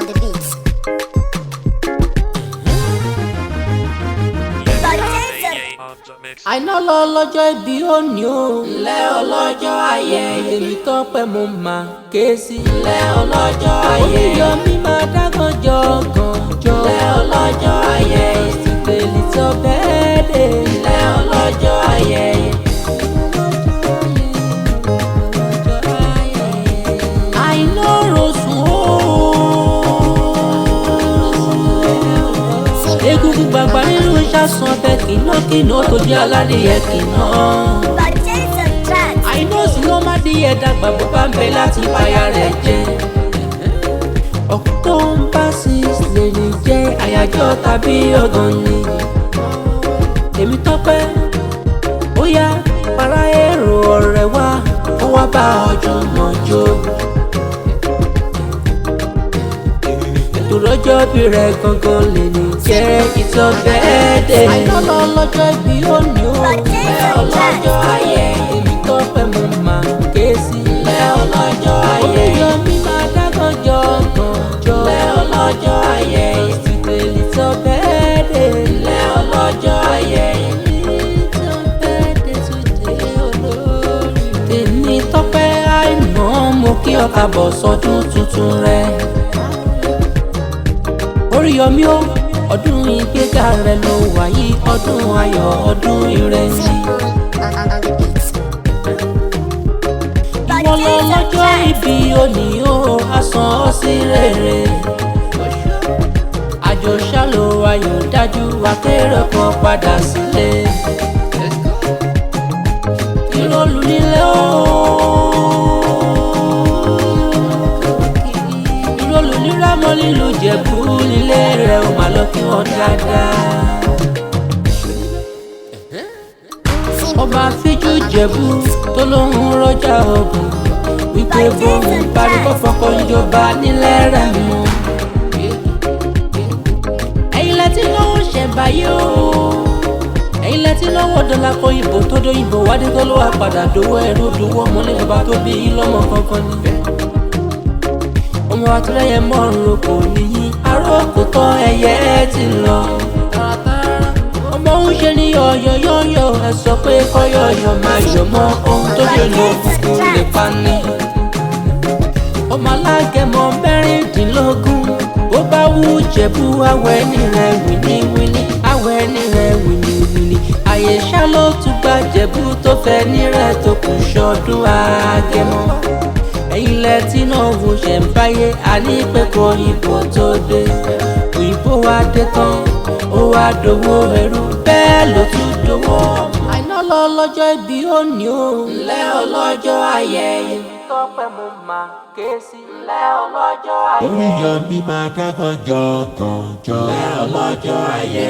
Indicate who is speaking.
Speaker 1: on the beat.
Speaker 2: Àìná lọ lọ́jọ́ ìbí òní o. Ńlẹ́ ọlọ́jọ́ ayẹyẹ mi tọ́pẹ́ mo máa ké sí. Ńlẹ́ ọlọ́jọ́ ayẹyẹ Oríyọmí máa dágàn jọ̀gàn. Ńlẹ́ ọlọ́jọ́ ayẹyẹ ìsìnkèlì tó bẹ́ẹ̀ dé. Ńlẹ́ ọlọ́jọ́ ayẹyẹ. Àìná rosùn o. Egungun gbàgbà nínú ìṣàsùn ọbẹ̀ kìnnàkìnnà tó jẹ́ aládìyẹ kìnnà. Àìná sì ló má díyẹ dàgbà bó bá ń bẹ láti báyà rẹ̀ jẹ́. October 6 lè ní jẹ́ àyájọ́ tàbí ọ̀gàn ni. Èmi tọ́pẹ́ ó yá para èrò ọ̀rẹ́ wa ó wá bá ọjọ́ mọ́jọ́. Lọ́jọ́ bí rẹ̀ gangan lè ní jẹ́ ìtọ́ bẹ́ẹ̀ dé. Àìná lọ lọ́jọ́ ìbí òní o. Ńlẹ́ ọlọ́jọ́ ayẹyẹ èmi tọ́pẹ́ mo máa ké sí. Ńlẹ́ ọlọ́jọ́ ayẹyẹ Oríyọmí máa dágàn jọ̀gàn. Ńlẹ́ ọlọ́jọ́ ayẹyẹ ìsìnkèlì tó bẹ́ẹ̀ dé. Ńlẹ́ ọlọ́jọ́ ayẹyẹ ìtọ́ bẹ́ẹ̀ dé today olórí. Èmi tọ́pẹ́ Àìná mo kí ọ káàbọ̀ sọ́dún tuntun rẹ. Oríyọmí o, ọdún ìgbéga rẹ ló wà yìí, ọdún ayọ̀ ọdún ìrẹsì. Ìwọ lọ lọ́jọ́ ìbí òní o, a san ọ́ sí rere. Àjò ṣálò ayọ̀ dájú, akérò kan padà sílé. Ìrọ̀lù nílé o. Olùnírámọ́ nílùú Ìjẹ̀bú nílé rẹ̀ ó máa lọ kí wọ́n dáadáa. Ọba fíjú Ìjẹ̀bú tó lóhun rọ́jà ogun wípé bóun parí kọ́fọ́kọ́ ìjọba nílẹ̀ rẹ̀ mọ́. Ẹ̀yin lẹ́tí lọ́wọ́ ṣẹ̀báyé o. Ẹ̀yin lẹ́tí lọ́wọ́ dọ́là kọ ìbò tó dóyìnbó wádé tó ló wà padà dówó ẹrú dówó ọmọlé bàbá tó bí lọ́mọ kankan níbẹ̀. Ọmọ àtúrẹ́yẹ mọ́rùn kò níyí arókò tán ẹyẹ ti lọ. Ọmọ ń ṣe ní yọ̀yọ̀yọ̀yọ̀ ẹ sọ pé kọ́yọ̀yọ̀ máa yọ̀ mọ́ ohun tó ṣe lò kúkú lè pa ni. Ọmọ alágẹmọ mẹ́rìndínlógún ó bá wú Ìjẹ̀bú awẹ́ ní rẹ̀ wìníwìní awẹ́ ní rẹ̀ wìníwìní. Àyè ṣá ló tún gba Ìjẹ̀bú tó fẹ́ ní rẹ̀ tó kù ṣọdún Agẹmọ. Ẹ̀yin lẹ́tí náà wo ṣẹ̀ ń báyé àní pé kò òyìnbó tó dé. Òyìnbó wa dé tán ó wá dowó ẹrú bẹ́ẹ̀ ló tún dowó. Àìná lọ lọ́jọ́ ìbí òní o. Ńlẹ́ ọlọ́jọ́ ayẹyẹ tọ́pẹ́ mo máa ké sí. Ńlẹ́ ọlọ́jọ́ ayẹyẹ
Speaker 3: Oríyọmí máa dágàn jọ̀gàn.
Speaker 2: Ńlẹ́ ọlọ́jọ́ ayẹyẹ.